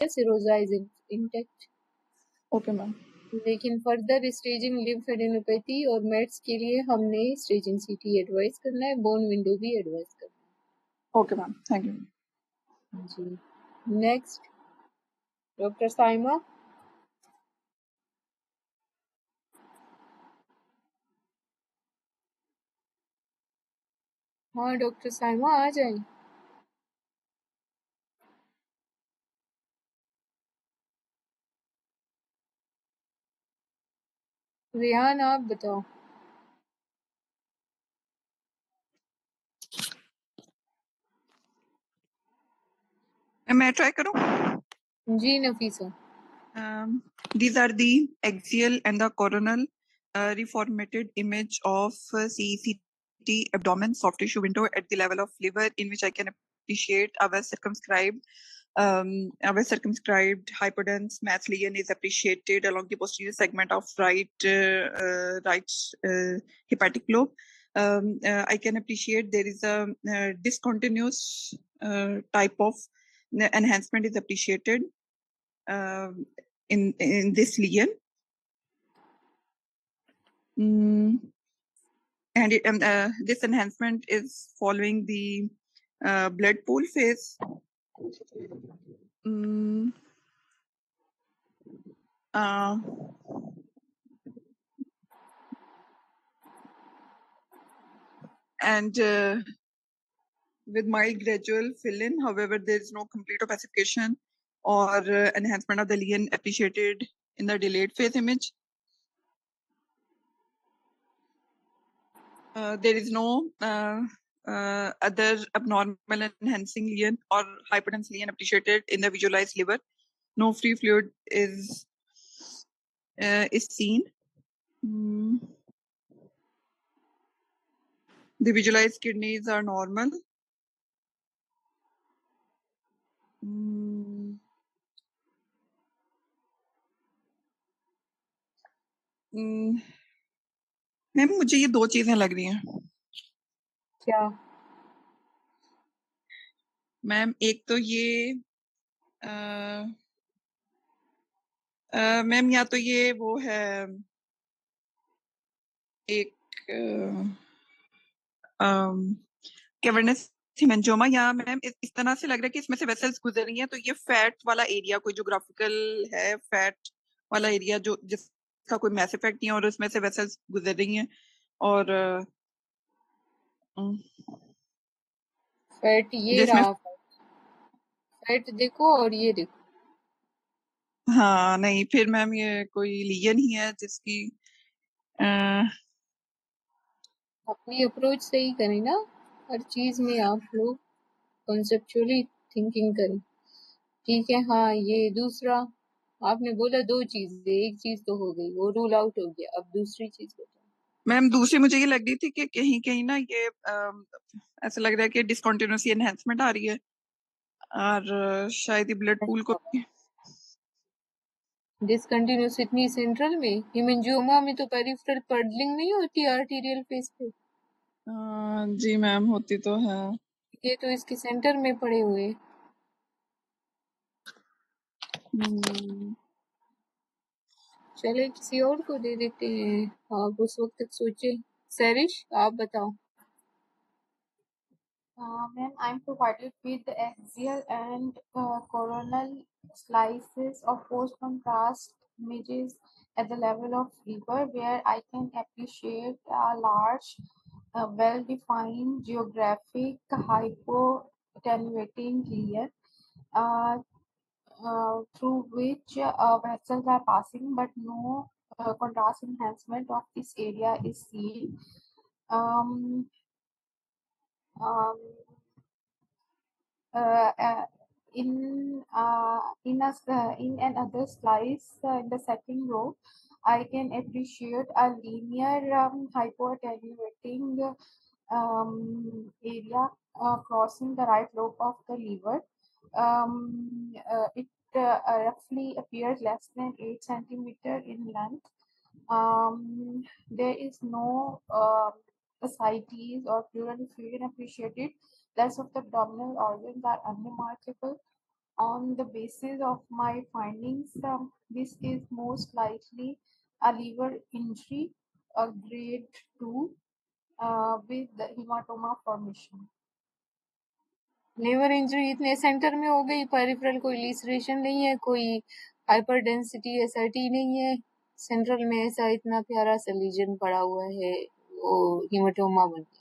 Serosa is intact. Okay ma'am. लेकिन further staging lymphadenopathy और mats के लिए हमने स्टेजिंग सीटी एडवाइस करना है, बोन विंडो भी एडवाइस करना है। ओके मैम, थैंक यू जी। Next doctor Saima. हाँ डॉक्टर साइमा आ जाए। रेहान आप बताओ। मैं ट्राई करूं? जी Nafisa. These are the axial and the coronal reformatted image of CECT abdomen soft tissue window at the level of liver, in which I can appreciate a well circumscribed hypodense mass lesion is appreciated along the posterior segment of right hepatic lobe. I can appreciate there is a discontinuous type of enhancement is appreciated in this lesion. And this enhancement is following the blood pool phase. And with mild gradual fill-in, however, there is no complete opacification or enhancement of the lesion appreciated in the delayed phase image. There is no other abnormal enhancing lesion or hyperdense lesion appreciated in the visualized liver. No free fluid is seen. The visualized kidneys are normal. Ma'am मुझे ये दो चीजें लग रही हैं। क्या? Ma'am एक तो ये मैम या तो ये वो है एक कैवर्नस हेमेंजियोमा, या मैम इस तरह से लग रहा है कि इसमें से वेसल्स गुजर रही हैं, तो ये फैट वाला एरिया कोई ज्योग्राफिकल है, फैट वाला एरिया जो जिसका कोई मैस इफेक्ट नहीं है और उसमें से वेसल्स गुजर रही हैं। और फैट ये रहा, फैट देखो और ये देखो। हाँ नहीं, फिर मैम ये कोई लीजन ही है जिसकी अपनी अप्रोच सही करें ना, हर चीज में आप लोग कॉन्सेप्चुअली थिंकिंग करें। ठीक है। हाँ ये दूसरा आपने बोला दो चीजें, एक चीज तो हो गई, वो रूल आउट हो गया, अब दूसरी चीज बताओ। मैम दूसरी मुझे ये लग रही थी कि कहीं कहीं ना ये ऐसा लग रहा है कि डिसकंटिन्यूअस एनहांसमेंट आ रही है और शायद ये ब्लड पूल को डिसकंटिन्यूस इतनी सेंट्रल में, हेमेंजियोमा में तो पेरिफेरल पर्डलिंग नहीं होती आर्टीरियल फेस पे। जी मैम होती तो है, ये तो इसके सेंटर में पड़े हुए। चले किसी और को दे देते हैं, आप उस वक्त तक सोचे। सरिश आप बताओ। When I'm provided with the axial and coronal slices of post-contrast images at the level of liver, where I can appreciate a large, well-defined geographic hypoattenuating lesion through which vessels are passing, but no contrast enhancement of this area is seen. In another slice in the second row, I can appreciate a linear hypoattenuating area crossing the right lobe of the liver. It roughly appears less than 8 centimeter in length. There is no ascites or pleural effusion appreciated. Rest of the abdominal organs are unremarkable. On the basis of my findings, this is most likely a liver injury, a grade 2, with the hematoma formation. Liver injury इतने centre में हो गई, peripheral कोई लिसरेशन नहीं है, कोई hyper density SIT नहीं है, सेंट्रल में ऐसा इतना प्यारा सा लीजन पड़ा हुआ है, वो हीमाटोमा बन गया।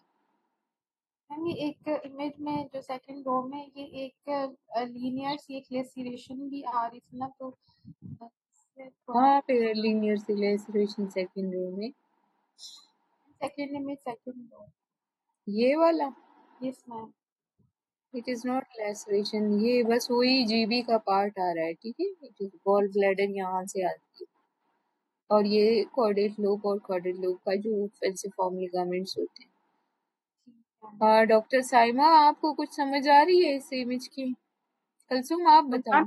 मैम ये एक इमेज में जो सेकंड रो में ये एक लीनियर सी एक लेसिरेशन भी आ रही थी ना, तो इससे थोड़ा हाँ पे लीनियर सी लेसरेशन सेकंड रो में, सेकंड इमेज सेकंड रो। ये वाला yes ma'am. It is not laceration, ये बस वही जीबी का पार्ट आ रहा है, ठीक है। इट इज गॉल ब्लैडर यहाँ से आती है, और ये कॉर्डेट लोब और कॉर्डेट लोब का जो फेल्सिफॉर्म लिगामेंट्स होते हैं। डॉक्टर साइमा, आपको कुछ समझ आ रही है इस इमेज की? कलसुम आप बताओ।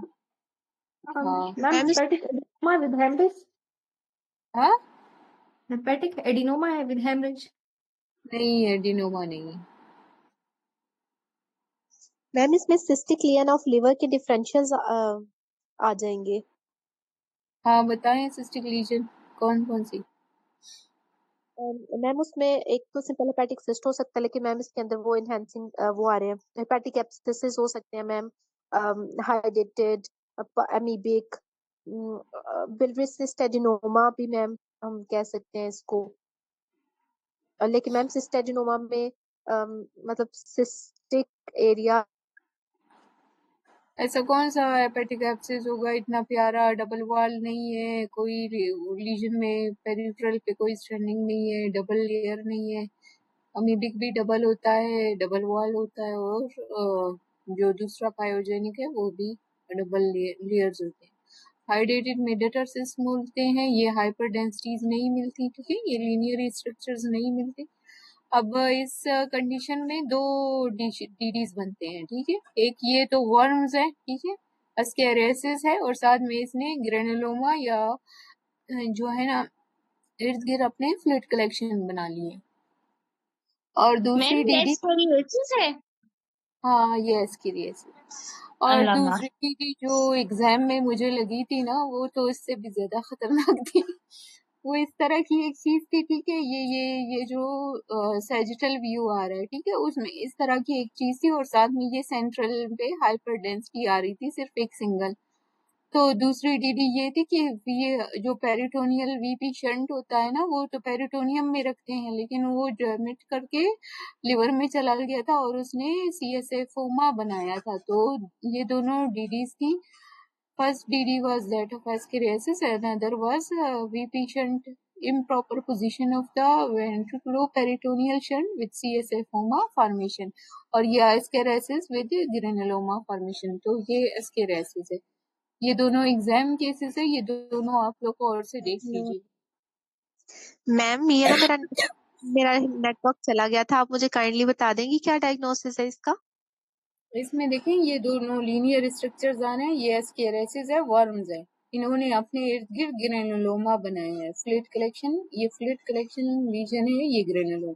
हाँ ma'am hepatic adenoma with haemorrhage, हाँ, हेपेटिक एडिनोमा है विद हेमरेज। नहीं एडिनोमा नहीं है। मैम इसमें सिस्टिक लियन ऑफ लिवर के डिफरेंशियल्स आ जाएंगे। हाँ बताएं, सिस्टिक लीजन कौन कौन सी? मैम उसमें एक तो सिंपल हेपेटिक सिस्ट हो सकता है, लेकिन मैम इसके अंदर वो इनहेंसिंग वो आ रहे हैं, हेपेटिक एब्सेसिस हो सकते हैं ma'am, hydatid amoebic, biliary cyst adenoma भी मैम हम कह सकते हैं इसको। लेकिन मैम सिस्ट एडिनोमा में मतलब सिस्टिक एरिया ऐसा कौन सा हेपेटिक एब्सेस होगा इतना प्यारा? डबल वॉल नहीं है, कोई लीजन में पेरिफेरल पे कोई स्ट्रेंडिंग नहीं है, डबल लेयर नहीं है। अमीबिक भी डबल होता है, डबल वॉल होता है, और जो दूसरा पायोजेनिक है वो भी डबल लेयर्स होते हैं। हाइडेटेड मेटाटार्सिस मिलते हैं, ये हाइपर डेंसिटीज नहीं मिलती, ठीक है, ये लीनियर स्ट्रक्चर्स नहीं मिलते। अब इस कंडीशन में दो डीडीज बनते हैं, ठीक है। एक ये तो वर्म्स है, ठीक है, अस्केरेसिस है, और साथ में इसने ग्रेनुलोमा या जो है ना इर्द गिर्द अपने फ्लूइड कलेक्शन बना लिए। और दूसरी मैम डीडी, लेस्केरियोसिस है। हाँ ये अस्केरियासिस। और अल्लाह दूसरी डीडी जो एग्जाम में मुझे लगी थी ना, वो तो इससे भी ज्यादा खतरनाक थी। वो इस तरह की एक चीज थी, ठीक है, ये जो सैजिटल व्यू आ रहा है, ठीक है, उसमें इस तरह की एक चीज थी, और साथ में ये सेंट्रल पे हाइपर डेंसिटी आ रही थी, सिर्फ एक सिंगल। तो दूसरी डीडी ये थी कि ये जो पेरिटोनियल वीपी शंट होता है ना, वो तो पेरिटोनियम में रखते हैं, लेकिन वो जर्मिट करके लिवर में चला गया था और उसने सीएसएफोमा बनाया था। तो ये दोनों डीडीज थी। First DD was that of ascariasis, another was VP shunt, improper position of the ventriculoperitoneal shunt with CSF-OMA formation, और ये ascariasis with granuloma formation। तो ये ascariasis है। ये दोनों एग्जाम केसेस है, ये दोनों आप लोग को और से देख लीजिए। मैम ये ना मेरा नेटवर्क चला गया था, आप मुझे काइंडली बता देंगी क्या डायग्नोसिस है इसका? इसमें देखें, ये दोनों लीनियर स्ट्रक्चर्स आ रहे हैं, ये एस्केरेसिस है, वर्म्स है, इन्होंने अपने इर्द गिर्द ग्रेनुलोमा बनाया है, फ्लूइड कलेक्शन, ये फ्लूइड कलेक्शन लीजन है, ये ग्रेनुलोमा।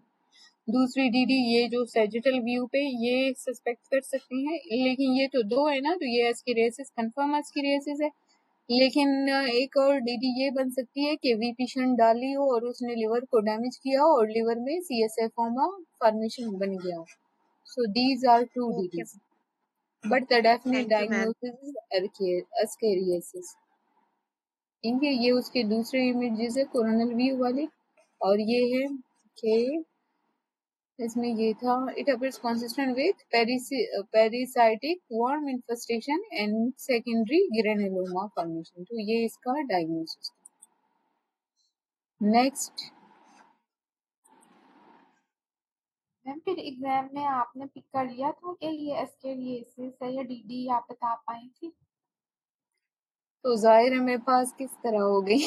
दूसरी डीडी ये जो सैजिटल व्यू पे ये सस्पेक्ट कर सकते हैं, लेकिन ये तो दो है ना, तो ये एस्केरेसिस कंफर्म एस्केरेसिस है। लेकिन एक और डीडी ये बन सकती है कि वीपी शंट डाली हो और उसने लिवर को डैमेज किया हो और लिवर में सीएसएफोमा फॉर्मेशन बन गया हो। So these are two okay, DDs, but the definite thank you ma'am. diagnosis is ascariasis। ठीक है, ये उसके दूसरे इमेजेस है कोरोनल व्यू वाले, और ये है कि इसमें ये था, it appears consistent with parasitic worm infestation and secondary granuloma formation। तो ये इसका diagnosis। नेक्स्ट, मैम फिर एग्जाम में आपने पिक कर लिया था कि ये एस्केरियासिस है या डीडी, आप बता पाई थी? तो जाहिर है मैं पास किस तरह हो गई।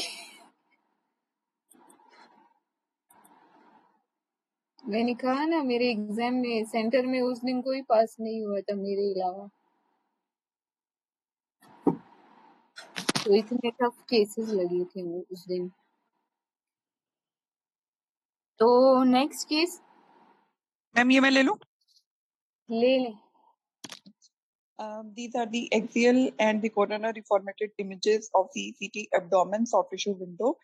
मैंने कहा ना, मेरे एग्जाम में सेंटर में उस दिन कोई पास नहीं हुआ था मेरे अलावा। तो इतने टफ केसेस लगे थे वो उस दिन। तो नेक्स्ट केस मैम ये मैं ले लूं? ले लें। These are the axial and the coronary formatted images of the CT abdomen soft tissue window,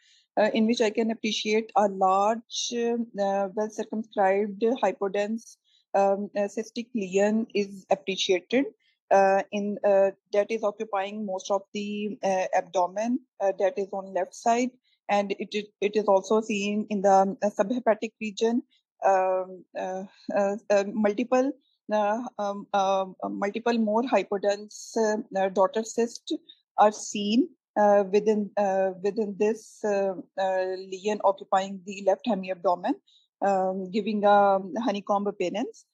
in which I can appreciate a large, well circumscribed hypodense cystic lesion is appreciated. That is occupying most of the abdomen, that is on left side, and it is also seen in the subhepatic region. Multiple multiple more hypodense daughter cysts are seen within this lesion occupying the left hemiabdomen, giving a honeycomb appearance.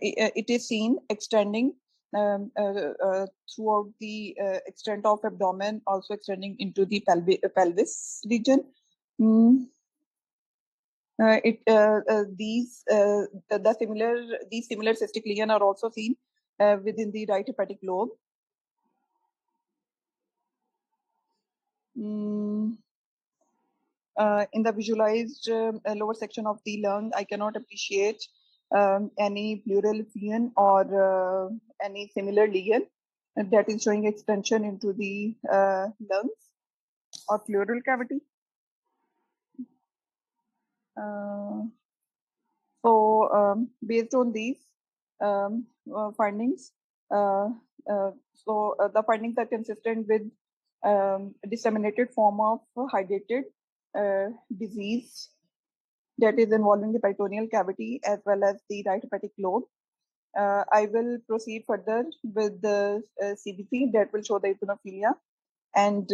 It is seen extending throughout the extent of abdomen, also extending into the pelvis region. These similar cystic lesions are also seen within the right hepatic lobe. In the visualized lower section of the lung, I cannot appreciate any pleural effusion or any similar lesion that is showing extension into the lungs or pleural cavity. Based on these findings, the findings are consistent with disseminated form of hydrated disease that is involving the peritoneal cavity as well as the right hepatic lobe. I will proceed further with the CBC that will show the eosinophilia and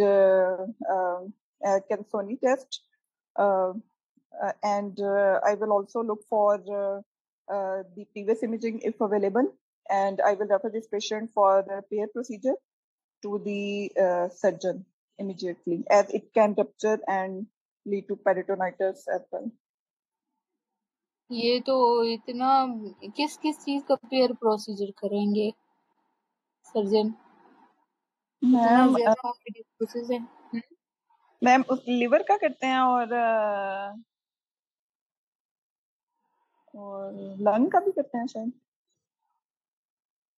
Cansoni test. And I will also look for the previous imaging if available, and I will refer this patient for the pair procedure to the surgeon immediately, as it can rupture and lead to peritonitis as well. ये तो इतना किस चीज का pair procedure करेंगे surgeon? इतना ma'am ज्यादा discusses है। मैम उस लिवर का करते हैं और लंग का भी करते हैं शायद।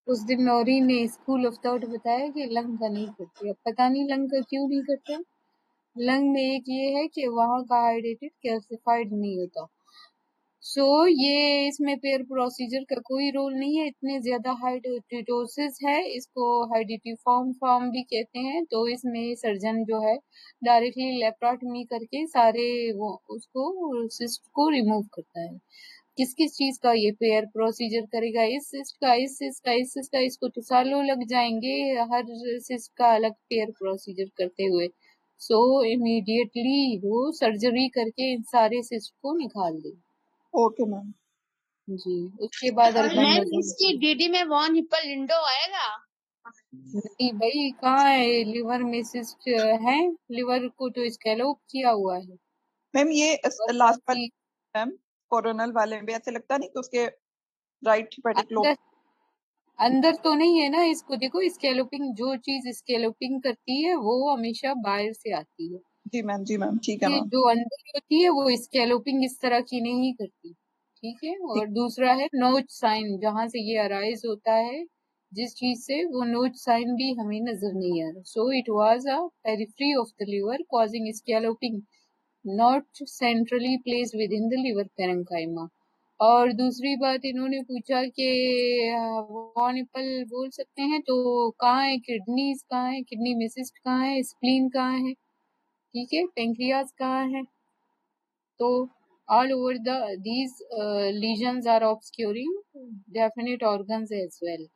उस दिन नौरी ने स्कूल ऑफ थॉट बताया कि लंग का नहीं करते, अब पता नहीं लंग का क्यों नहीं करते। लंग में एक ये है कि वहाँ का हाइड्रेटेड कैल्सिफाइड नहीं होता। ये इसमें पेयर प्रोसीजर का कोई रोल नहीं है। इतने ज्यादा हाइड्रेटोसिस है, इसको हाइड्रेटिफॉर्म फॉर्म भी कहते हैं। तो इसमें सर्जन जो है डायरेक्टली लेप्राटमी करके सारे वो उसको सिस्ट को रिमूव करता है। किस किस चीज का ये पेयर प्रोसीजर करेगा? इस सिस्ट का, इस सिस्ट का, इस सिस्ट का, इसको तो सालों लग जाएंगे हर सिस्ट का अलग पेयर प्रोसीजर करते हुए। इमीडिएटली वो सर्जरी करके इन सारे सिस्ट को निकाल दे। ओके मैम जी, उसके बाद मैम अल्बेंडाजोल। इसकी डीडी में वन हिप्पल विंडो आएगा? नहीं भाई, कहाँ है? लिवर में सिस्ट है, लिवर को तो स्कैलोप किया हुआ है। मैम ये बस लास्ट वाले आपकी मैम कोरोनल वाले में ऐसे लगता नहीं कि उसके राइट हेपेटिक लोब अंदर तो नहीं है ना। इसको देखो, स्कैलोपिंग, जो चीज स्कैलोपिंग करती है वो हमेशा बाहर से आती है। जी मैम ठीक है ये मैम जो अंदर होती है वो स्कैलोपिंग इस तरह की नहीं करती, ठीक है। और दूसरा है नोच साइन, जहां से ये अराइज होता है जिस चीज से, वो नोच साइन भी हमें नजर नहीं आ रहा। So it was a periphery of the liver causing scalloping, not centrally placed within the liver parenchyma. और दूसरी बात इन्होंने पूछा कि वॉनिपल बोल सकते हैं, तो कहाँ है किडनीज, कहाँ है किडनी में सिस्ट, कहाँ है स्प्लीन, कहाँ है, ठीक है, पेंक्रियाज कहाँ है। तो all over these lesions are obscuring definite organs as well।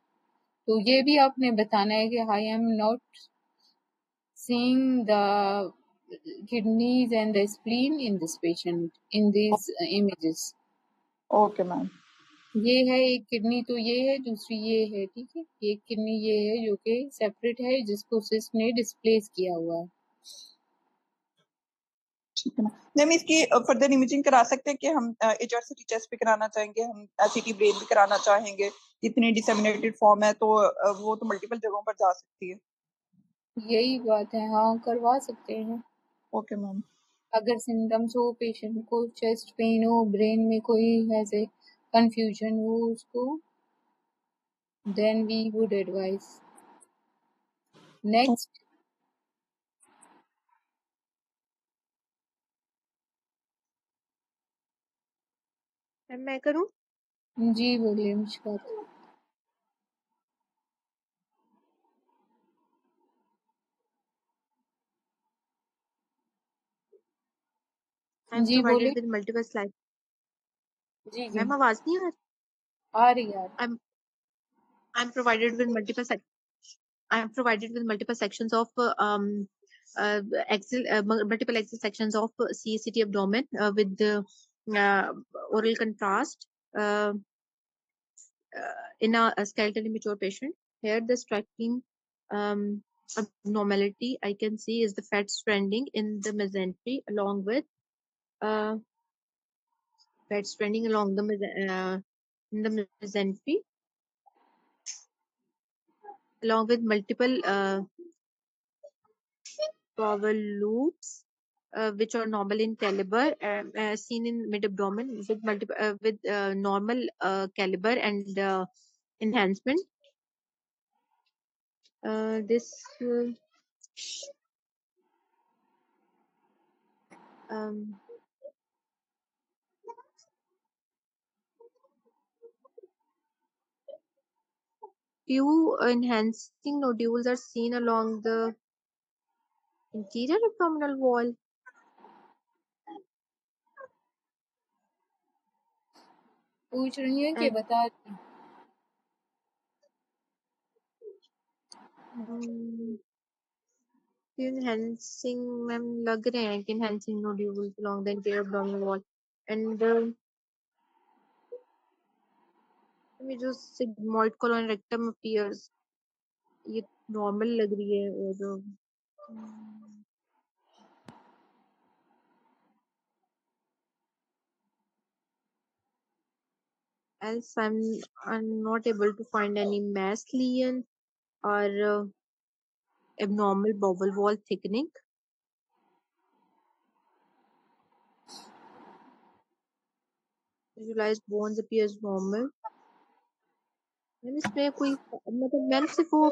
तो ये भी आपने बताना है कि I am not seeing the kidneys and the spleen in this patient in these images। Okay ma'am ये है एक किडनी, तो ये है, दूसरी ये है, ठीक है। एक किडनी ये है जो कि सेपरेट है, जिसको सिस्ट ने डिस्प्लेस किया हुआ है। ठीक है मैम इसकी फर्दर इमेजिंग करा सकते हैं कि हम HRCT टेस्ट भी कराना चाहेंगे, हम CT ब्रेन भी कराना चाहेंगे। इतनी डिसेमिनेटेड फॉर्म है तो वो तो मल्टीपल जगहों पर जा सकती है। यही बात है, हाँ करवा सकते हैं। ओके मैम अगर सिम्टम्स हो, पेशेंट को चेस्ट पेन हो, ब्रेन में कोई ऐसे कंफ्यूजन हो, उसको then we would advise. Next. मैं करूं? जी बोलिए मुश्कात। I'm जी बोलिए। provided with multiple slides. जी जी मैम आवाज नहीं आ रही है। I'm provided with multiple sections of multiple Excel sections of CACT abdomen with the oral contrast in a skeletal immature patient. Here, the striking abnormality I can see is the fat stranding in the mesentery along with fat stranding along the in the mesentery along with multiple bowel loops which are normal in caliber seen in mid abdomen with multiple with normal caliber and enhancement. This few enhancing nodules are seen along the interior abdominal wall. पूछ रही है कि And बता few enhancing ma'am लग रहे हैं कि enhancing nodules along the interior abdominal wall and में जो sigmoid colon rectum appears ये normal लग रही है और else I'm not able to find any mass lesion or abnormal bowel wall thickening. Visualized bones appears normal. Ma'am इसमें कोई मतलब मैम सिर्फ वो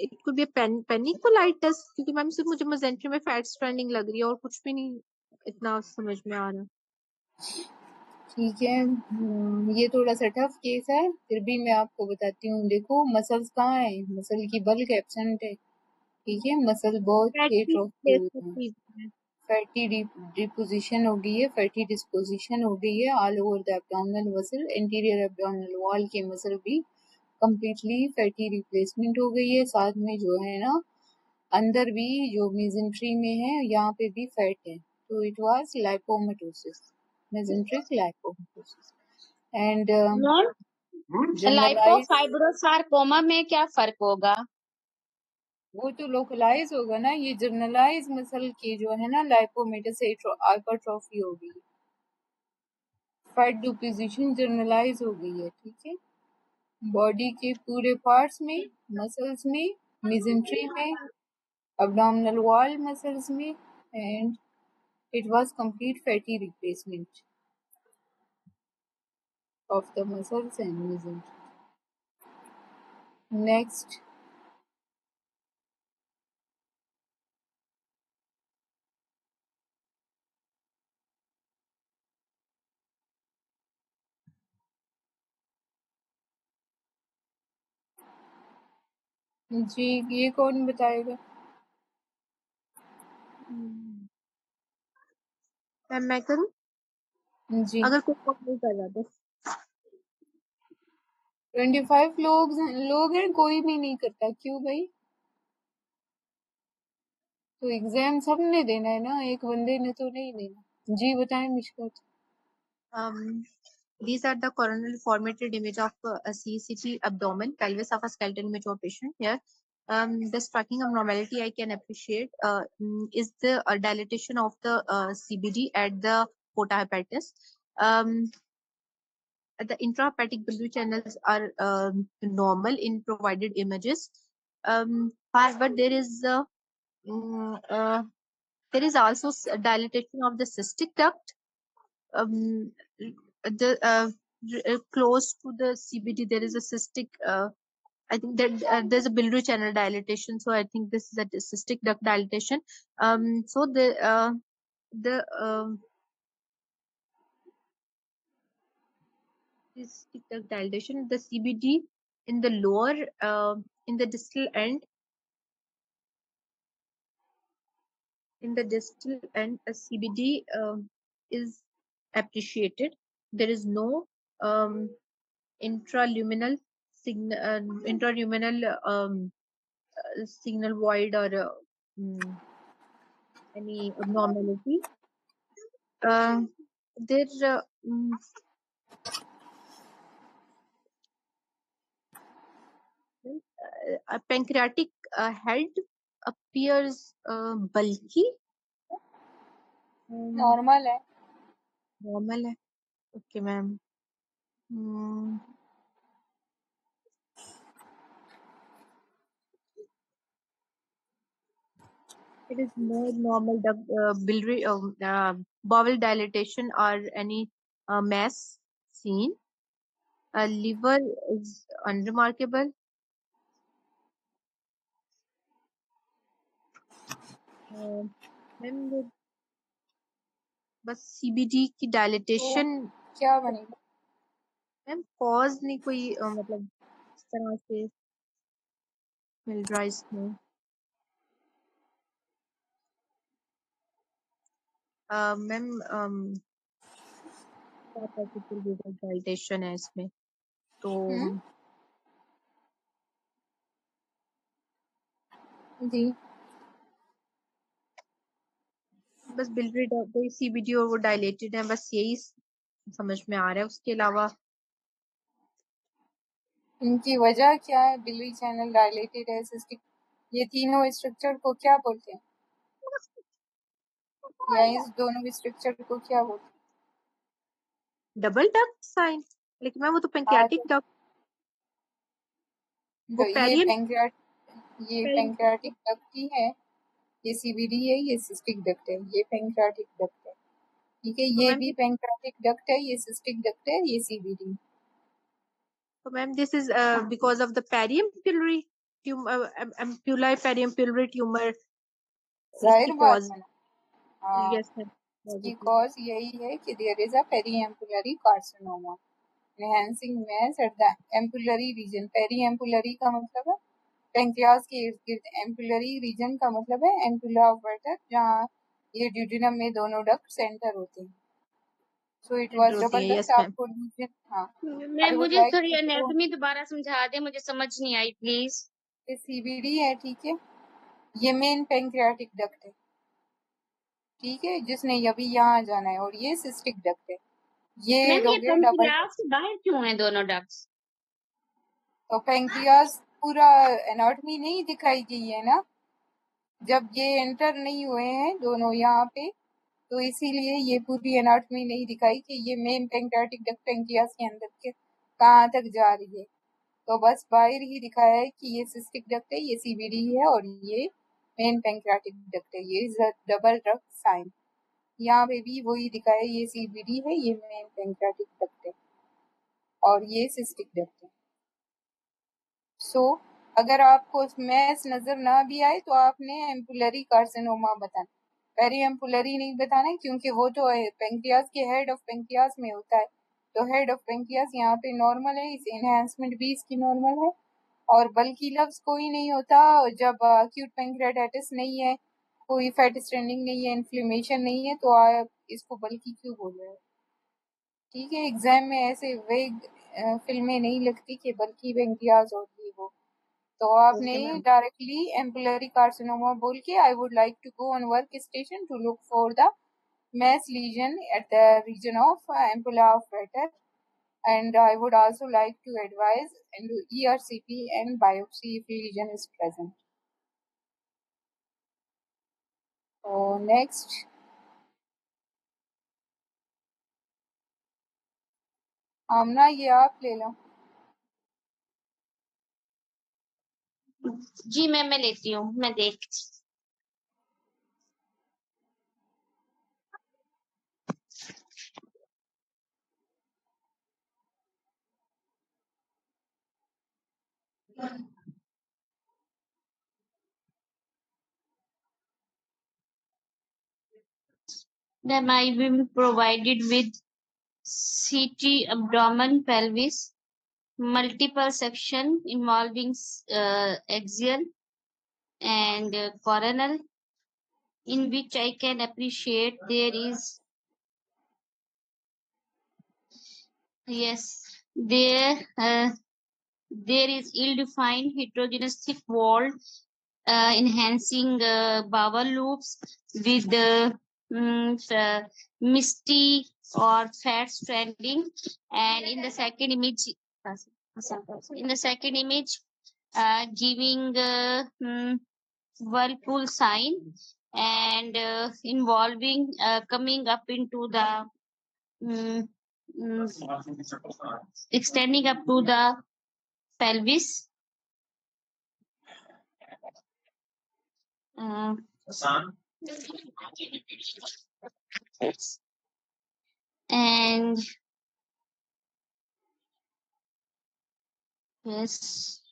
it could be a peniculatus क्योंकि मैम सिर्फ मुझे mesentery में fat stranding लग रही है और कुछ भी नहीं इतना समझ में आ रहा। ठीक है। ये थोड़ा सा टफ केस है, फिर भी मैं आपको बताती हूँ। देखो मसल्स कहाँ है, मसल की बल्क एब्सेंट है। ठीक है, मसल बहुत एट्रोफी हुई है, फैटी डिपोजिशन हो गई है, फैटी डिस्पोजिशन हो गई है all over the abdominal muscle, interior abdominal wall के मसल भी कम्प्लीटली फैटी रिप्लेसमेंट हो गई है। साथ में जो है ना अंदर भी जो मेजेंट्री में है यहाँ पे भी फैट है, तो it was lipomatosis, mesenteric lipomastosis and ma'am generalized। Lipofibrosarcoma में क्या फर्क होगा? वो तो लोकलाइज होगा ना, ये जर्नलाइज मसल की जो है ना लाइपोमेटस हाइपरट्रोफी हो गई, फैट डिपोजिशन जर्नलाइज हो गई है। ठीक है, बॉडी के पूरे पार्ट्स में, मसल्स में, मेजेंट्री में, abdominal wall muscles में, and it was complete fatty replacement of the muscles and mesentery. Next, जी ये कौन बताएगा? मैम मैं करूँ? जी अगर कोई और नहीं कर रहा तो 25 लोग हैं, कोई भी नहीं करता, क्यों भाई? तो एग्जाम सबने देना है ना, एक बंदे ने तो नहीं देना। जी बताएं Mishkat. These are the coronally formatted image of a CCT abdomen, pelvis of a skeletal immature patient. Here, the striking abnormality I can appreciate is the dilatation of the CBD at the porta hepatis. The intrahepatic biliary channels are normal in provided images. However, there is also dilatation of the cystic duct. The close to the CBD there is a cystic. I think that there's a biliary channel dilatation, so I think this is a cystic duct dilatation. So the cystic duct dilatation, the CBD in the lower, in the distal end, a CBD is appreciated. There is no intraluminal signal void or any abnormality. There a pancreatic head appears bulky. Normal है Normal है. Okay, ma'am. It is no normal biliary bowel dilatation or any mass seen. Liver is unremarkable. Then बस CBD की dilatation क्या बनेगा ma'am cause नहीं कोई मतलब इस तरह से मिल रहा है इसमें. मैम dilatation है इसमें तो जी बस बिलरी कोई CBD और वो डायलेटेड है, बस यही समझ में आ रहा है. उसके अलावा इनकी वजह क्या है बिलियरी चैनल डायलेटेड है सिस्टिक ये तीनों स्ट्रक्चर को क्या बोलते हैं या इस दोनों स्ट्रक्चर को क्या बोलते हैं डबल डक्ट साइन. लेकिन मैम वो तो पैंक्रियाटिक डक्ट वो तो ये पेरियन पैंक्रियाटिक डक्ट ही है ये CBD है ये सिस्टिक डक्ट है ये पैंक्रियाटिक डक्ट है ठीक है ये भी पैंक्रियाटिक डक्ट है ये सिस्टिक डक्ट है ये CBD तो ma'am this is because of the periampullary ampullae periampullary tumor जाहिर बात है ना हाँ yes ma'am इसकी कॉज यही है कि there is a periampullary carcinoma enhancing mass at the ampullary region periampullary का मतलब है पैंक्रियास के इर्द गिर्द एम्पुलरी रीजन का मतलब है एम्पुला ऑफ वेटर जहाँ ये ड्यूडेनम में दोनों डक्ट सेंटर होते हैं सो इट वाज डबल डक्ट आपको रीजन हाँ मैं मुझे थोड़ी एनाटॉमी दोबारा समझा दे मुझे समझ नहीं आई प्लीज ये CBD है ठीक है ये मेन पैंक्रियाटिक डक्ट है ठीक है जिसने अभी यहाँ जाना है और ये सिस्टिक डक्ट है ये हो गया डबल बाहर क्यों है दोनों डक्ट्स तो पैंक्रियास पूरा एनाटॉमी नहीं दिखाई गई है ना जब ये एंटर नहीं हुए हैं दोनों यहाँ पे तो इसीलिए ये पूरी एनाटॉमी नहीं दिखाई कि ये मेन पैंक्रियाटिक डक्ट पैंक्रियास के अंदर के कहाँ तक जा रही है तो बस बाहर ही दिखाया है कि ये सिस्टिक डक्ट है ये CBD है और ये मेन पैंक्रियाटिक डक्ट है ये is a double duct sign यहाँ पे भी वही दिखाया है ये CBD है ये मेन पैंक्रियाटिक डक्ट है और ये सिस्टिक डक्ट है सो अगर आपको मैस नजर ना भी आए तो आपने एम्पुलरी कार्सिनोमा बताना पेरी एम्पुलरी नहीं बताना है क्योंकि वो तो पेंक्रियास के हेड ऑफ पेंक्रियास में होता है तो हेड ऑफ पेंक्रियास यहाँ पे नॉर्मल है इस एनहांसमेंट भी इसकी नॉर्मल है और बल्कि लफ्ज कोई नहीं होता जब acute pancreatitis नहीं है कोई फैट स्ट्रेंडिंग नहीं है इन्फ्लेमेशन नहीं है तो आप इसको बल्कि क्यों बोल रहे हो ठीक है एग्जाम में ऐसे वेग फिल्में नहीं लगती कि बल्कि पेंक्रियास होती है वो तो आपने डायरेक्टली एम्पुलरी कार्सिनोमा बोल के I would like to go on work station to look for the mass lesion at the region of ampulla of Vater and I would also like to advise and do ERCP and biopsy if lesion is present. So next आमना ये आप ले लो जी मैं लेती हूँ मैं देख Then I will be provided with CT abdomen pelvis, multiple section involving axial and coronal, in which I can appreciate there is there is ill-defined heterogeneous thick wall enhancing bowel loops with misty or fat stranding, and in the second image giving whirlpool sign and involving coming up into the extending up to the pelvis. And yes,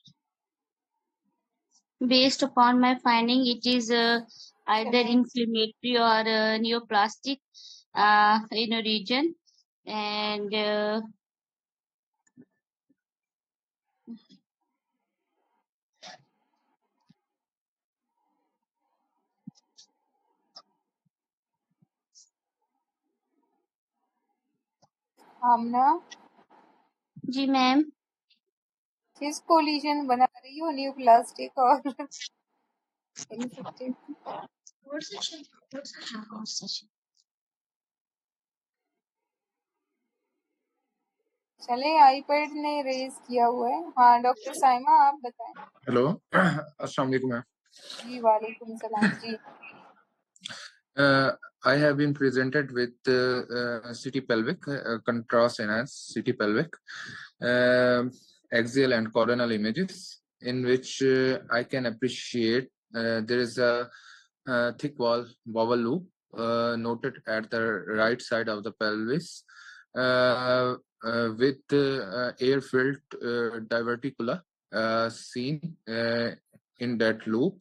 based upon my finding, it is either inflammatory or neoplastic in a region, and Amna ji ma'am, किस collision बना रही हो, neoplastic और infected? चले, iPad ने raise किया हुआ है। हाँ डॉक्टर साइमा, आप बताएं। हेलो, अस्सलाम वालेकुम मैम। जी वालेकुम सलाम जी। I have been presented with CT pelvic, contrast enhanced CT pelvic, axial and coronal images, in which I can appreciate there is a thick wall bowel loop noted at the right side of the pelvis with air-filled diverticula seen in that loop.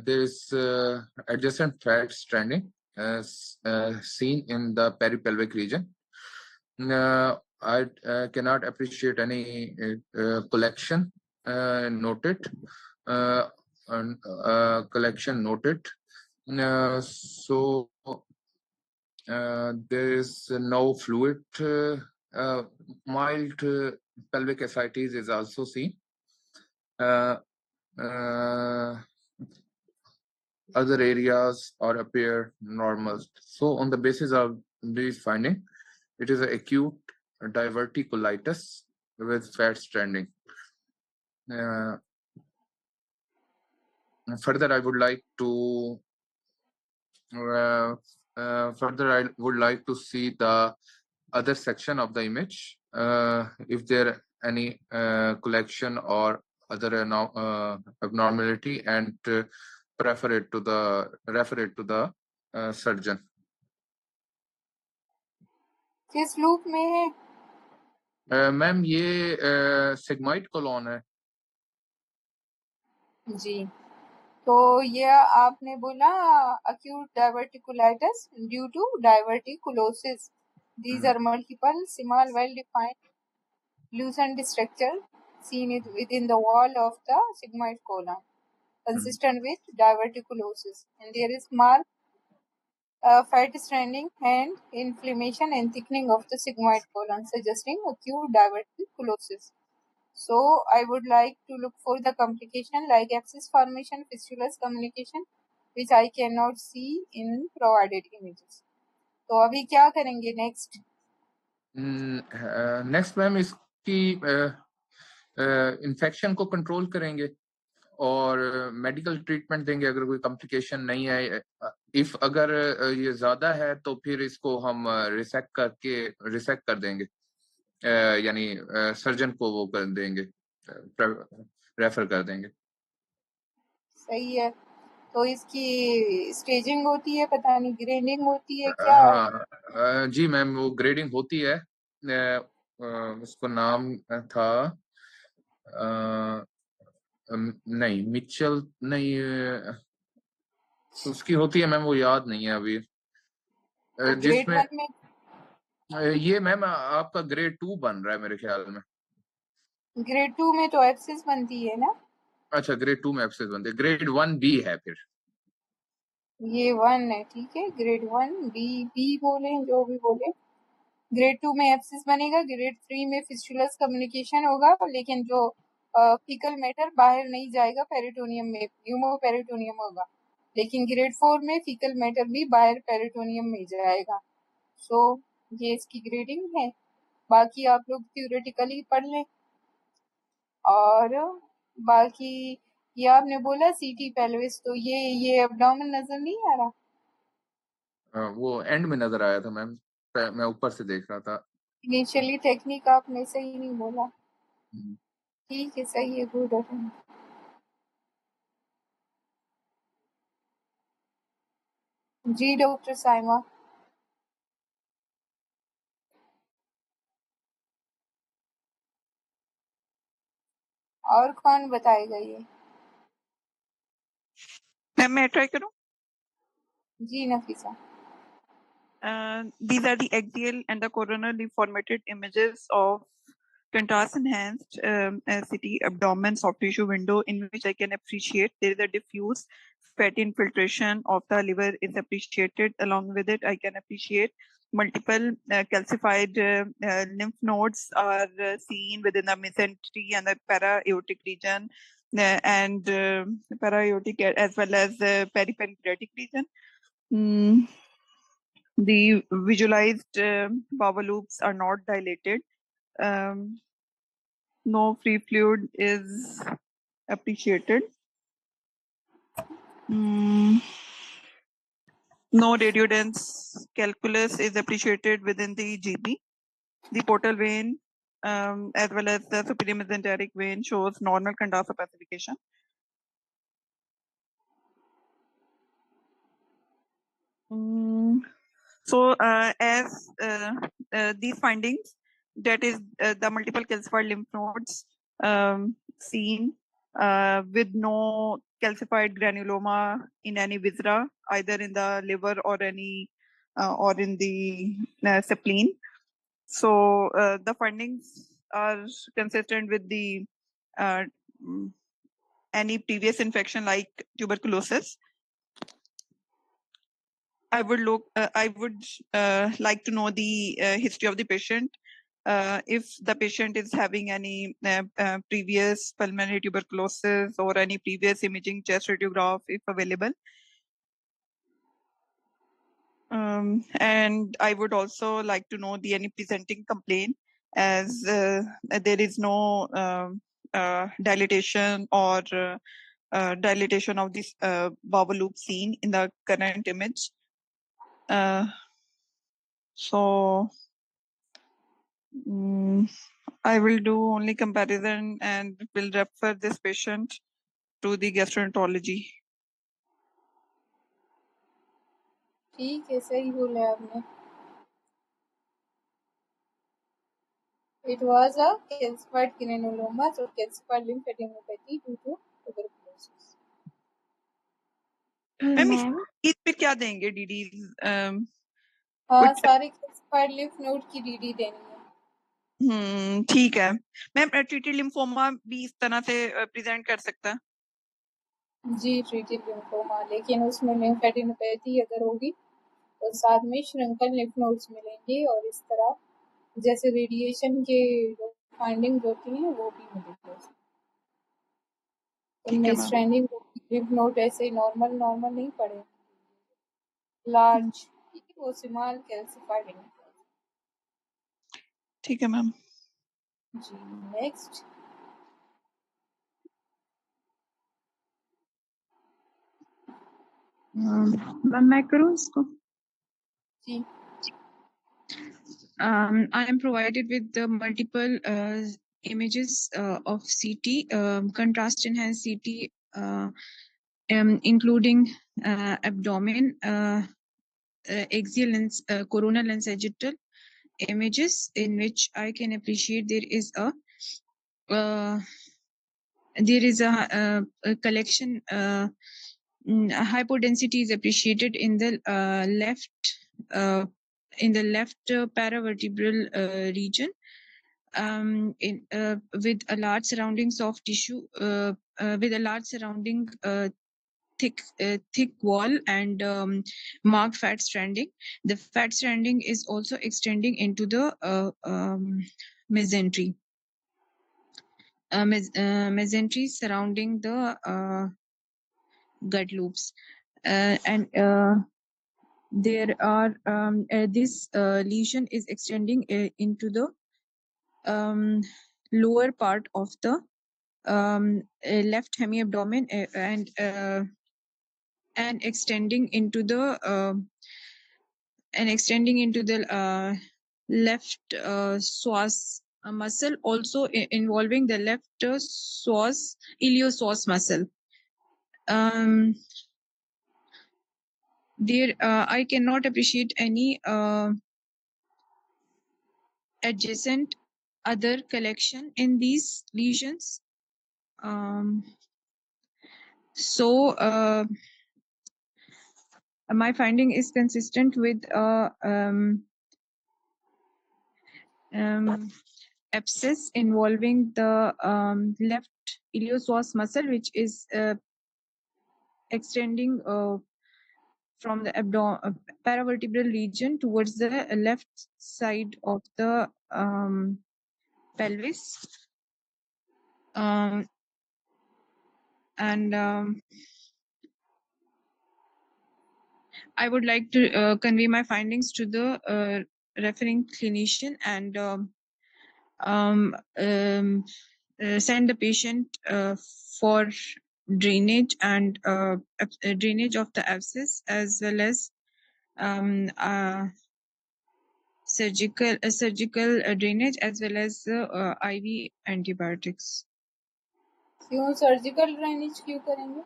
There is adjacent fat stranding seen in the peripelvic region. I cannot appreciate any collection noted. Collection noted. So there is no fluid. Mild pelvic ascites is also seen. Other areas are appear normal. So on the basis of these findings, it is an acute diverticulitis with fat stranding. Further, I would like to see the other section of the image. If there any collection or other abnormality, and refer it to the surgeon. किस loop में है? Ma'am ये sigmoid colon है जी, तो ये आपने बोला acute diverticulitis due to diverticulosis. These are multiple small well-defined loosened structure seen within the wall of the sigmoid colon, consistent with diverticulosis, and there is marked fat stranding and inflammation and thickening of the sigmoid colon, suggesting acute diverticulosis. So I would like to look for the complication like abscess formation, fistulous communication, which I cannot see in provided images. तो अभी क्या करेंगे next? Next ma'am इसकी infection को control करेंगे और medical treatment देंगे अगर कोई कॉम्प्लिकेशन नहीं है। इफ अगर ये ज्यादा है तो फिर इसको हम रिसेक्ट कर देंगे, यानी सर्जन को वो कर देंगे, रेफर कर देंगे। सही है, तो इसकी स्टेजिंग होती है, पता नहीं ग्रेडिंग होती है क्या? हाँ जी मैम, वो ग्रेडिंग होती है। उसको नाम था नहीं मिचल नहीं, उसकी होती है मैम, वो याद नहीं है अभी। तो ग्रेड जिसमें 1 में ये मैम आपका ग्रेड 2 बन रहा है मेरे ख्याल में। ग्रेड 2 में तो एब्सेस बनती है ना। अच्छा, ग्रेड 2 में एब्सेस बनते, ग्रेड 1 बी है फिर। ये 1 है, ठीक है, ग्रेड 1 बी बोले जो भी बोले। ग्रेड 2 में एब्सेस बनेगा, ग्रेड 3 में फिस्टुलस कम्युनिकेशन होगा, लेकिन जो फीकल मैटर बाहर नहीं जाएगा पेरिटोनियम में, ह्यूमोपेरिटोनियम होगा। लेकिन ग्रेड 4 में फीकल मैटर भी बाहर पेरिटोनियम में जाएगा। सो ये इसकी ग्रेडिंग है। बाकी आप लोग थ्योरेटिकली पढ़ लें। और बाकी ये आपने बोला सीटी पेल्विस, तो ये एब्डोमेन नजर नहीं आ रहा। वो एंड में नजर आया था मैम, मैं ऊपर से देख रहा था। इनिशियली टेक्निक आपने सही नहीं बोला। ठीक है, सही है, गुड अटेम्प्ट। जी डॉक्टर साइमा। और कौन बताएगा ये? मैम मैं ट्राई करूं? जी Nafisa. These are the axial and the coronally formatted images of contrast enhanced CT abdomen soft tissue window, in which I can appreciate there is a diffuse fatty infiltration of the liver is appreciated. Along with it, I can appreciate multiple calcified lymph nodes are seen within the mesentery and the para-aortic region, and para-aortic as well as peripancreatic region. The visualized bowel loops are not dilated. No free fluid is appreciated. No radiodense calculus is appreciated within the GP. The portal vein as well as the superior mesenteric vein shows normal condenser pacification. So as these findings, that is the multiple calcified lymph nodes seen with no calcified granuloma in any viscera, either in the liver or any or in the spleen. So the findings are consistent with the any previous infection like tuberculosis. I would like to know the history of the patient. If the patient is having any previous pulmonary tuberculosis or any previous imaging chest radiograph, if available. And I would also like to know the any presenting complaint, as there is no dilatation or dilatation of this bowel loop seen in the current image. So I will do only comparison and will refer this patient to the gastroenterology. ठीक है, सही बोला आपने। It was a calcified granulomas or calcified lymphadenopathy due to tuberculosis. Ma'am इस पे क्या देंगे DDs? हाँ, सारे calcified lymph node की डीडी देनी है। ठीक है मैम। ट्रीटेड लिम्फोमा भी इस तरह से प्रेजेंट कर सकता है? जी ट्रीटेड लिम्फोमा, लेकिन उसमें lymphadenopathy अगर होगी तो साथ में श्रृंखल lymph nodes मिलेंगे, और इस तरह जैसे रेडिएशन के जो फाइंडिंग होती हैं वो भी मिलेंगे। उनमें स्ट्रैंडिंग lymph node ऐसे नॉर्मल नहीं पड़े, लार्ज, वो स्मॉल कैल्सिफाइड। ठीक है मैम। जी नेक्स्ट। मैम मैं करूँ इसको? जी। I am provided with the multiple images of CT, contrast enhanced CT, including abdomen, axial and coronal and sagittal images, in which I can appreciate there is a there is a collection. Hypodensity is appreciated in the left paravertebral region, with a large surrounding soft tissue, with a large surrounding thick wall and marked fat stranding. The fat stranding is also extending into the mesentery. Mesentery surrounding the gut loops, and there are this lesion is extending into the lower part of the left hemiabdomen, and extending into the left psoas muscle, also involving the left iliopsoas muscle. There, I cannot appreciate any adjacent other collection in these lesions. So my finding is consistent with abscess involving the left iliopsoas muscle, which is extending from the paravertebral region towards the left side of the pelvis. And I would like to convey my findings to the referring clinician and send the patient for drainage and drainage of the abscess, as well as surgical drainage, as well as IV antibiotics. क्यों surgical drainage क्यों करेंगे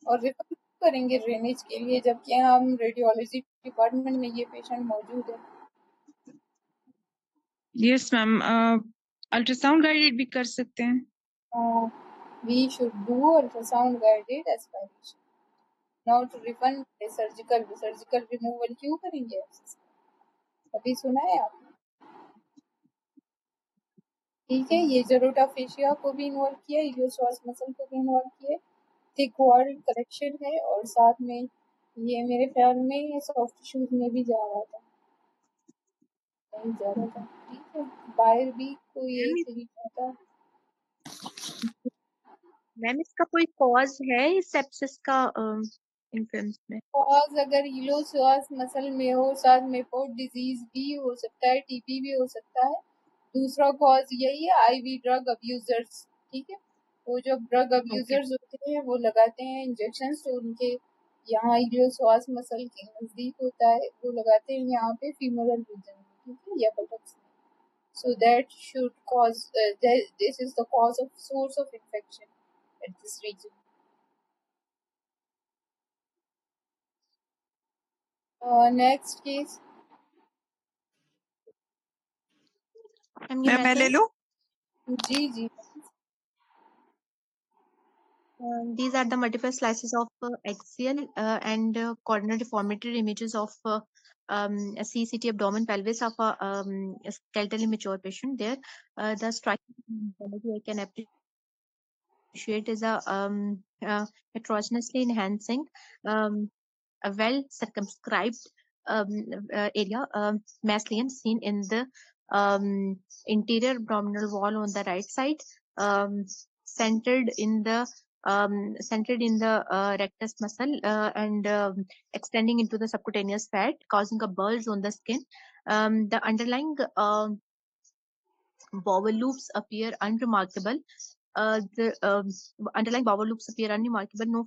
और refer करेंगे drainage के लिए, जबकि हम radiology department में ये पेशेंट मौजूद है? यस मैम, अल्ट्रासाउंड गाइडेड भी कर सकते हैं. We should do ultrasound guided aspiration, not refer surgical removal क्यों करेंगे abscess? अभी सुना है आपने? ठीक है, ये जरोटा फेशिया को भी इन्वॉल्व किया, इलियोपसोस मसल को भी इन्वॉल्व किया, थिक वॉल करेक्शन है, और साथ में ये मेरे ख्याल में सॉफ्ट टिश्यूज में भी जा रहा था, नहीं जा रहा था. ठीक है, बाहर भी कोई एक तरीका था. मैम इसका कोई कॉज है इस सेप्सिस का इन्फ्लुएंस में? कॉज अगर इलियोपसोस मसल में हो, साथ में पोर्ट डिजीज भी हो सकता है, टीबी भी हो सकता है. दूसरा कॉज यही है, आईवी ड्रग अब्यूजर्स. ठीक है, वो जब ड्रग अब्यूजर्स होते हैं वो लगाते हैं इंजेक्शन, तो उनके यहाँ इलियोपसोस मसल के नजदीक होता है, वो लगाते हैं यहाँ पे फीमोरल रीजन में, ठीक है, या बटक्स में. So that should cause this is the cause of source of infection at this region. Next case. मैं ले लूं? जी जी. These are the multiple slices of axial and corner deformity images of a CCT abdomen pelvis of a skeletally mature patient. There, the striking I can appreciate is a heterogeneously enhancing, a well circumscribed area, massilian, seen in the interior abdominal wall on the right side, centered in the rectus muscle, and extending into the subcutaneous fat, causing a bulge on the skin. The underlying bowel loops appear unremarkable. No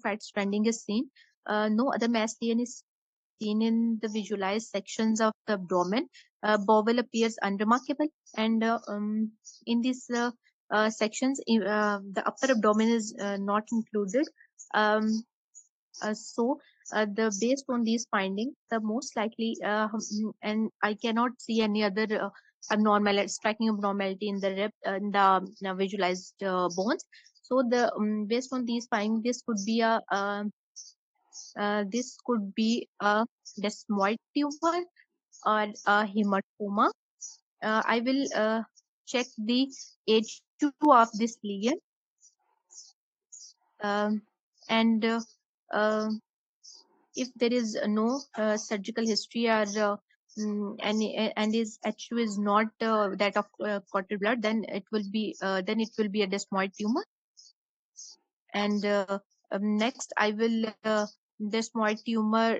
fat stranding is seen. No other mastian is seen in the visualized sections of the abdomen. Bowel appears unremarkable, and in these sections, the upper abdomen is not included. So, based on these findings, the most likely, and I cannot see any other striking abnormality in the visualized bones. So the based on these findings, this could be a desmoid tumor or a hematoma. I will check the H2 of this lesion, and if there is no surgical history or and his H2 is not that of clotted blood, then it will be a desmoid tumor. And next, I will desmoid tumor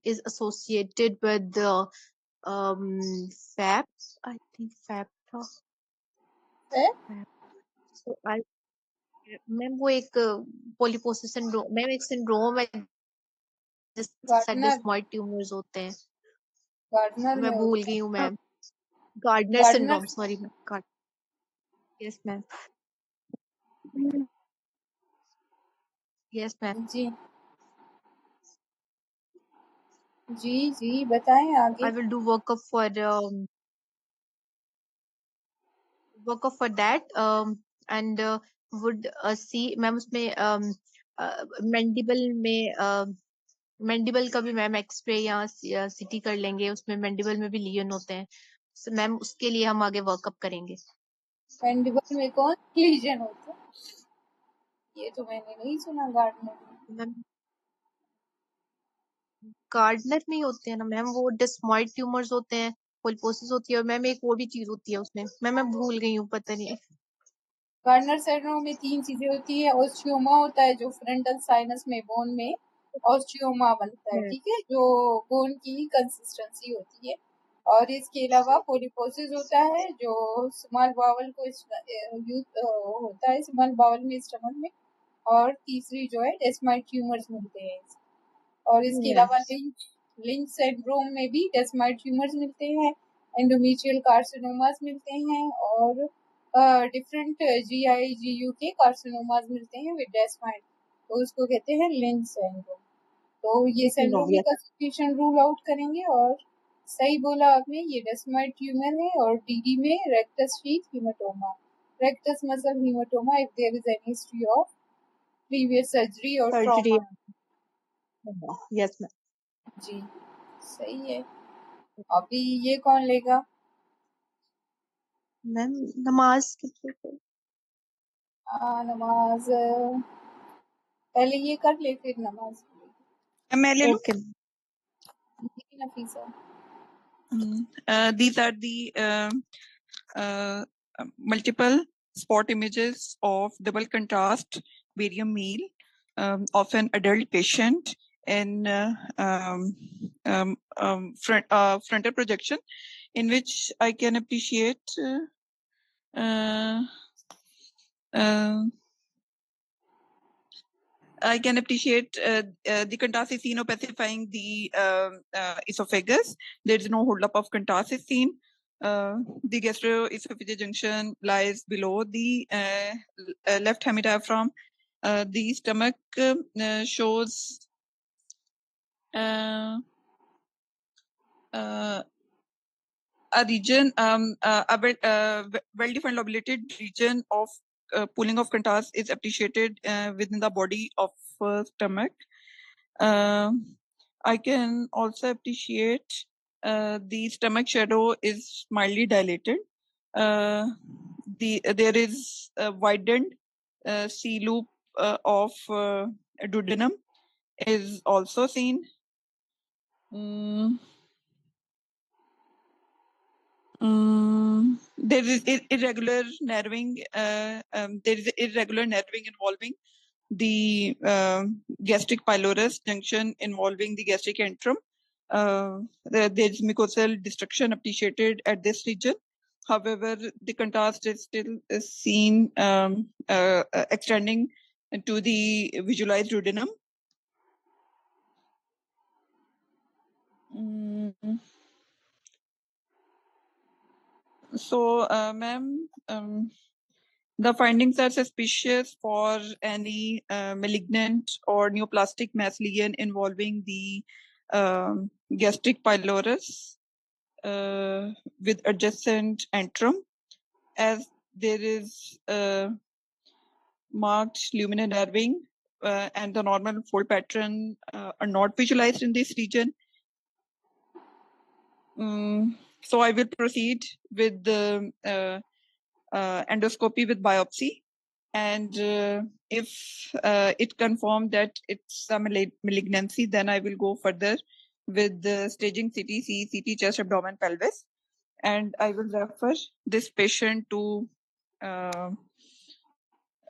is associated with the FAP. I think FAP था. FAP. So I ma'am वो एक polyposis syndrome, ma'am एक syndrome है जिससे gardener desmoid tumors होते हैं. Gardener मैं में भूल होता गई है हूँ ma'am. Gardner Gardner syndrome, sorry ma'am. Yes ma'am. Yes ma'am. जी जी जी बताएं आगे. I will do workup for that and would see ma'am उसमें मैंडिबल का भी मैम एक्सरे या सीटी कर लेंगे. उसमें मैंडिबल में भी लियन होते हैं. So, मैम उसके लिए हम आगे वर्कअप करेंगे. मैंडिबल में कौन लीजन होता है? ये तो मैंने नहीं सुना गार्डनर में. मैम गार्डनर में ही होते हैं ना मैम, वो डेस्मॉइड ट्यूमर्स होते हैं, पोलिपोसिस होती है, और मैम एक वो भी चीज होती है उसमें, मैं भूल गई हूँ, पता नहीं. गार्डनर सिंड्रोम में 3 चीजें होती है. ऑस्टियोमा होता है जो फ्रंटल साइनस में बोन में ऑस्टियोमा बनता है, ठीक है, जो बोन की कंसिस्टेंसी होती है. और इसके अलावा पोलिपोसिस होता है जो स्मॉल बावल को होता है, स्मॉल बावल में, स्टमक में. और तीसरी जो है डेस्माइड ट्यूमर्स मिलते हैं. और इसके अलावा लिंच सिंड्रोम में भी डेस्माइड ट्यूमर्स मिलते हैं, एंडोमेट्रियल कार्सिनोमास मिलते हैं, और डिफरेंट GI/GU के कार्सिनोमास मिलते हैं विद डेस्माइड, तो उसको कहते हैं लिंच सिंड्रोम. तो ये सिंड्रोमिक एसोसिएशन रूल आउट करेंगे. और सही बोला आपने, ये डेस्माइड ट्यूमर है. और DD में rectus sheath haematoma, rectus muscle haematoma if there is any history of previous surgery और ट्रॉमा. Yes ma'am. जी सही है. अभी ये कौन लेगा? मैम नमाज के नमाज पहले ये कर ले फिर नमाज. मैं ले लूं. Okay. Nafisa. These are the multiple spot images of double contrast barium meal of an adult patient in frontal projection, in which I can appreciate the contrast is seen opacifying the esophagus. There is no holdup of contrast is seen. The gastroesophageal junction lies below the left hemidiaphragm. The stomach shows a region, a well-defined lobulated region of pooling of contrast is appreciated within the body of stomach. I can also appreciate the stomach shadow is mildly dilated. There is a widened C loop of duodenum is also seen. There is irregular narrowing. There is irregular narrowing involving the gastric pylorus junction involving the gastric antrum. There is mucosal destruction appreciated at this region. However, the contrast is still seen extending to the visualized duodenum. So, ma'am, the findings are suspicious for any malignant or neoplastic mass lesion involving the gastric pylorus. with adjacent antrum, as there is marked luminal nerving and the normal fold pattern are not visualized in this region. So I will proceed with the endoscopy with biopsy, and if it confirmed that it's a malignancy, then I will go further with the staging CT, CT chest, abdomen, pelvis, and I will refer this patient to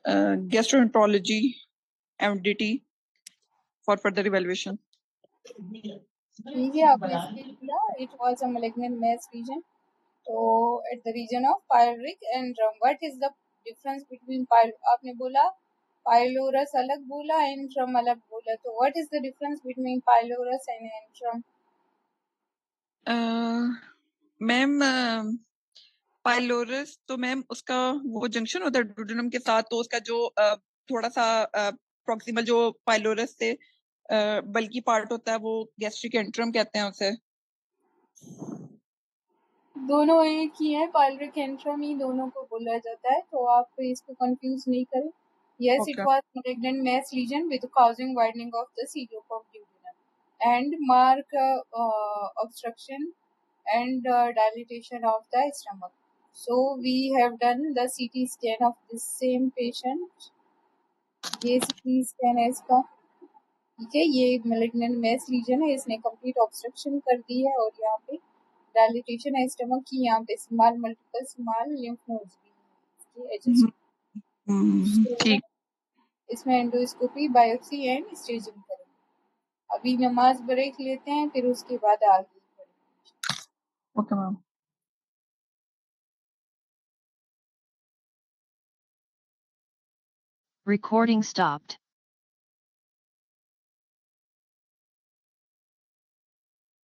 gastroenterology MDT for further evaluation. ठीक है, आपने state किया it was a malignant mass region. तो at the region of pyloric antrum, what is the difference between आपने बोला pylorus अलग बोला, antrum अलग बोला, तो what is the difference between pylorus and antrum? Ma'am pylorus तो मैम उसका वो जंक्शन होता है डुडेनम के साथ, तो उसका जो थोड़ा सा प्रॉक्सिमल जो पाइलोरस से बल्कि पार्ट होता है वो गैस्ट्रिक एंट्रम कहते हैं उसे. दोनों एक ही है, पाइलोरिक एंट्रम ही दोनों को बोला जाता है, तो आप इसको कंफ्यूज नहीं करें. Yes, Okay. it was malignant mass lesion with causing widening of the cilium of duodenum and mark obstruction and dilatation of the stomach. So we have done the CT scan of this same patient. ये CT scan है इसका, ठीक है. ये malignant mass lesion है, इसने complete obstruction कर दी है और यहाँ पे डायलिटेशन है स्टमक की, यहाँ पे small multiple small lymph nodes भी हैं इसके एडजस्ट. ठीक. इसमें एंडोस्कोपी, बायोप्सी एंड स्टेजिंग करेंगे. अभी नमाज ब्रेक लेते हैं, फिर उसके बाद आगे बढ़ेंगे. Okay ma'am. Recording stopped.